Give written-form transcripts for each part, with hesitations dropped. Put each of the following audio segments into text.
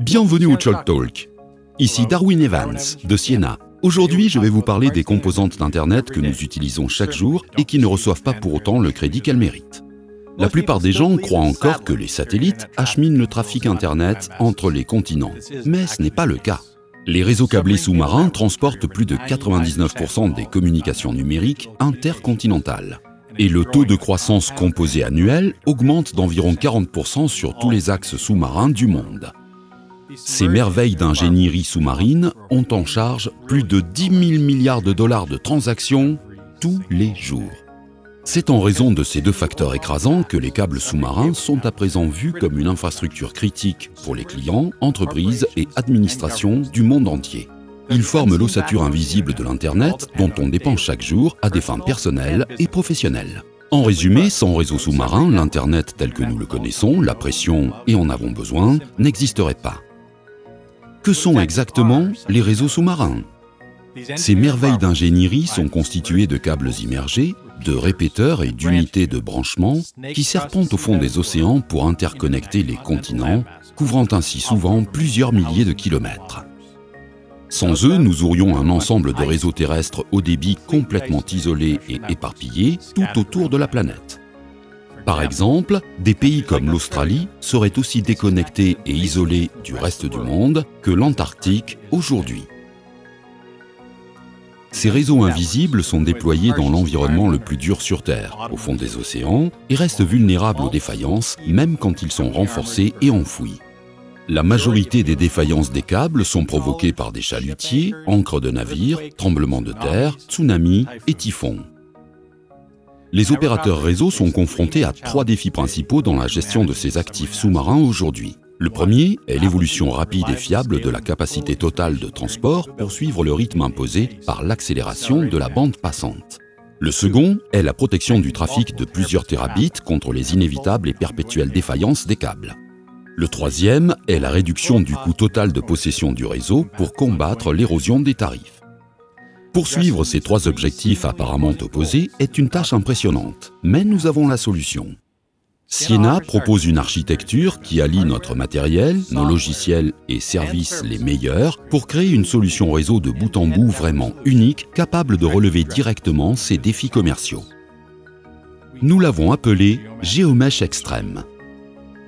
Bienvenue au Chalk Talk. Ici Darwin Evans, de Siena. Aujourd'hui, je vais vous parler des composantes d'Internet que nous utilisons chaque jour et qui ne reçoivent pas pour autant le crédit qu'elles méritent. La plupart des gens croient encore que les satellites acheminent le trafic Internet entre les continents, mais ce n'est pas le cas. Les réseaux câblés sous-marins transportent plus de 99% des communications numériques intercontinentales. Et le taux de croissance composé annuel augmente d'environ 40% sur tous les axes sous-marins du monde. Ces merveilles d'ingénierie sous-marine ont en charge plus de 10 000 milliards de dollars de transactions tous les jours. C'est en raison de ces deux facteurs écrasants que les câbles sous-marins sont à présent vus comme une infrastructure critique pour les clients, entreprises et administrations du monde entier. Ils forment l'ossature invisible de l'Internet dont on dépend chaque jour à des fins personnelles et professionnelles. En résumé, sans réseau sous-marin, l'Internet tel que nous le connaissons, la pression et en avons besoin, n'existerait pas. Que sont exactement les réseaux sous-marins? Ces merveilles d'ingénierie sont constituées de câbles immergés, de répéteurs et d'unités de branchement qui serpentent au fond des océans pour interconnecter les continents, couvrant ainsi souvent plusieurs milliers de kilomètres. Sans eux, nous aurions un ensemble de réseaux terrestres haut débit complètement isolés et éparpillés tout autour de la planète. Par exemple, des pays comme l'Australie seraient aussi déconnectés et isolés du reste du monde que l'Antarctique aujourd'hui. Ces réseaux invisibles sont déployés dans l'environnement le plus dur sur Terre, au fond des océans, et restent vulnérables aux défaillances, même quand ils sont renforcés et enfouis. La majorité des défaillances des câbles sont provoquées par des chalutiers, ancres de navires, tremblements de terre, tsunamis et typhons. Les opérateurs réseau sont confrontés à 3 défis principaux dans la gestion de ces actifs sous-marins aujourd'hui. Le premier est l'évolution rapide et fiable de la capacité totale de transport pour suivre le rythme imposé par l'accélération de la bande passante. Le second est la protection du trafic de plusieurs terabits contre les inévitables et perpétuelles défaillances des câbles. Le troisième est la réduction du coût total de possession du réseau pour combattre l'érosion des tarifs. Poursuivre ces 3 objectifs apparemment opposés est une tâche impressionnante, mais nous avons la solution. Siena propose une architecture qui allie notre matériel, nos logiciels et services les meilleurs pour créer une solution réseau de bout en bout vraiment unique, capable de relever directement ces défis commerciaux. Nous l'avons appelée GeoMesh Extreme.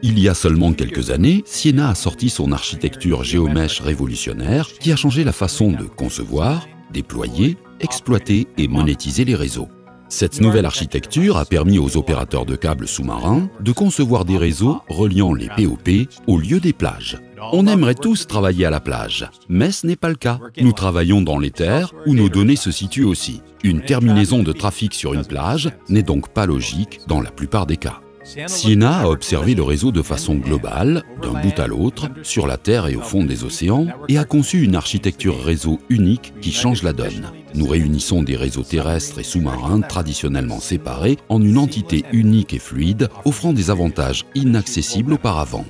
Il y a seulement quelques années, Siena a sorti son architecture GeoMesh révolutionnaire qui a changé la façon de concevoir, déployer, exploiter et monétiser les réseaux. Cette nouvelle architecture a permis aux opérateurs de câbles sous-marins de concevoir des réseaux reliant les POP au lieu des plages. On aimerait tous travailler à la plage, mais ce n'est pas le cas. Nous travaillons dans les terres où nos données se situent aussi. Une terminaison de trafic sur une plage n'est donc pas logique dans la plupart des cas. Siena a observé le réseau de façon globale, d'un bout à l'autre, sur la Terre et au fond des océans, et a conçu une architecture réseau unique qui change la donne. Nous réunissons des réseaux terrestres et sous-marins traditionnellement séparés en une entité unique et fluide, offrant des avantages inaccessibles auparavant.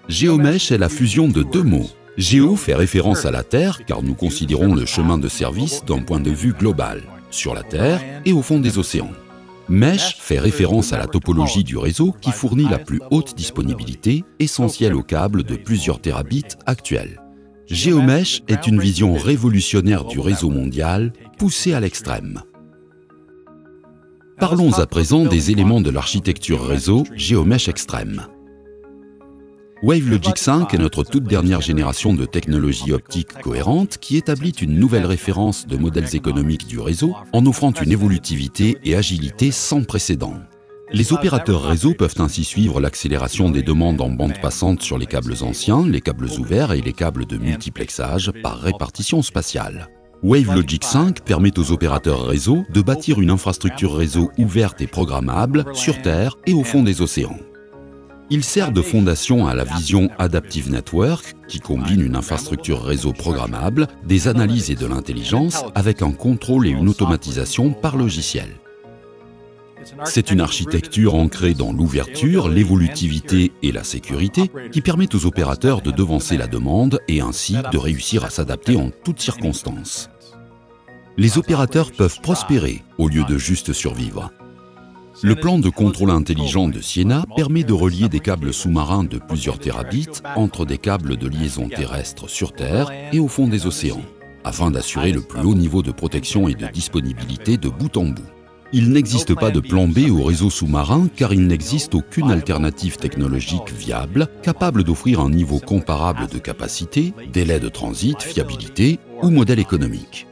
GeoMesh est la fusion de 2 mots. Géo fait référence à la Terre car nous considérons le chemin de service d'un point de vue global, sur la Terre et au fond des océans. Mesh fait référence à la topologie du réseau qui fournit la plus haute disponibilité, essentielle aux câbles de plusieurs terabits actuels. GeoMesh est une vision révolutionnaire du réseau mondial, poussée à l'extrême. Parlons à présent des éléments de l'architecture réseau GeoMesh Extreme. WaveLogic 5 est notre toute dernière génération de technologie optique cohérente qui établit une nouvelle référence de modèles économiques du réseau en offrant une évolutivité et agilité sans précédent. Les opérateurs réseau peuvent ainsi suivre l'accélération des demandes en bande passante sur les câbles anciens, les câbles ouverts et les câbles de multiplexage par répartition spatiale. WaveLogic 5 permet aux opérateurs réseau de bâtir une infrastructure réseau ouverte et programmable sur Terre et au fond des océans. Il sert de fondation à la vision Adaptive Network qui combine une infrastructure réseau programmable, des analyses et de l'intelligence avec un contrôle et une automatisation par logiciel. C'est une architecture ancrée dans l'ouverture, l'évolutivité et la sécurité qui permet aux opérateurs de devancer la demande et ainsi de réussir à s'adapter en toutes circonstances. Les opérateurs peuvent prospérer au lieu de juste survivre. Le plan de contrôle intelligent de Siena permet de relier des câbles sous-marins de plusieurs terabits entre des câbles de liaison terrestre sur Terre et au fond des océans, afin d'assurer le plus haut niveau de protection et de disponibilité de bout en bout. Il n'existe pas de plan B au réseau sous-marin car il n'existe aucune alternative technologique viable capable d'offrir un niveau comparable de capacité, délai de transit, fiabilité ou modèle économique.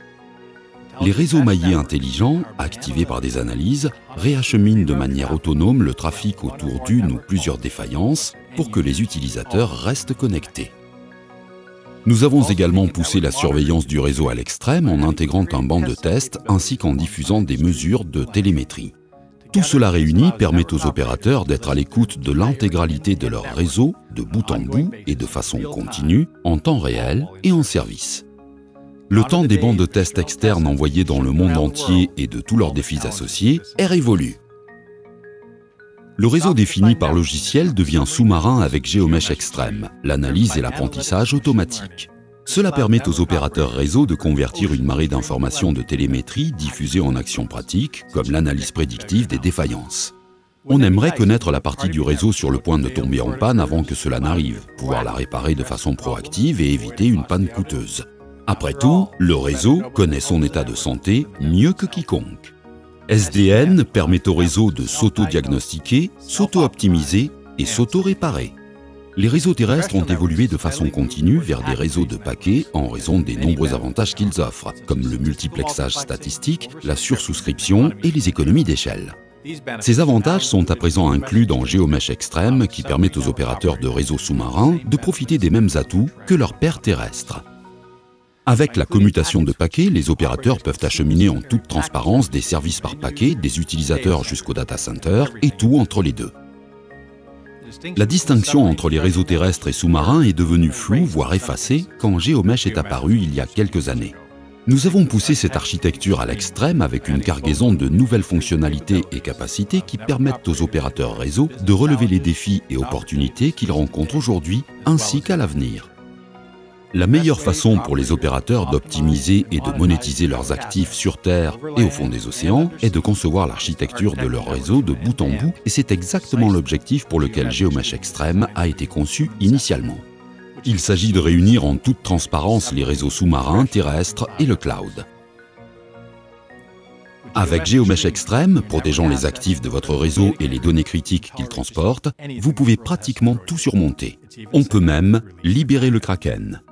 Les réseaux maillés intelligents, activés par des analyses, réacheminent de manière autonome le trafic autour d'une ou plusieurs défaillances pour que les utilisateurs restent connectés. Nous avons également poussé la surveillance du réseau à l'extrême en intégrant un banc de test ainsi qu'en diffusant des mesures de télémétrie. Tout cela réuni permet aux opérateurs d'être à l'écoute de l'intégralité de leur réseau, de bout en bout et de façon continue, en temps réel et en service. Le temps des bancs de test externes envoyés dans le monde entier et de tous leurs défis associés est révolu. Le réseau défini par logiciel devient sous-marin avec Geomesh Extreme, l'analyse et l'apprentissage automatique. Cela permet aux opérateurs réseau de convertir une marée d'informations de télémétrie diffusées en actions pratiques, comme l'analyse prédictive des défaillances. On aimerait connaître la partie du réseau sur le point de tomber en panne avant que cela n'arrive, pouvoir la réparer de façon proactive et éviter une panne coûteuse. Après tout, le réseau connaît son état de santé mieux que quiconque. SDN permet au réseau de s'auto-diagnostiquer, s'auto-optimiser et s'auto-réparer. Les réseaux terrestres ont évolué de façon continue vers des réseaux de paquets en raison des nombreux avantages qu'ils offrent, comme le multiplexage statistique, la sursouscription et les économies d'échelle. Ces avantages sont à présent inclus dans Geomesh Extreme qui permet aux opérateurs de réseaux sous-marins de profiter des mêmes atouts que leurs pairs terrestres. Avec la commutation de paquets, les opérateurs peuvent acheminer en toute transparence des services par paquet, des utilisateurs jusqu'au data center et tout entre les deux. La distinction entre les réseaux terrestres et sous-marins est devenue floue, voire effacée, quand Geomesh est apparu il y a quelques années. Nous avons poussé cette architecture à l'extrême avec une cargaison de nouvelles fonctionnalités et capacités qui permettent aux opérateurs réseau de relever les défis et opportunités qu'ils rencontrent aujourd'hui ainsi qu'à l'avenir. La meilleure façon pour les opérateurs d'optimiser et de monétiser leurs actifs sur Terre et au fond des océans est de concevoir l'architecture de leur réseau de bout en bout et c'est exactement l'objectif pour lequel Geomesh Extreme a été conçu initialement. Il s'agit de réunir en toute transparence les réseaux sous-marins, terrestres et le cloud. Avec Geomesh Extreme, protégeant les actifs de votre réseau et les données critiques qu'il transporte, vous pouvez pratiquement tout surmonter. On peut même libérer le Kraken.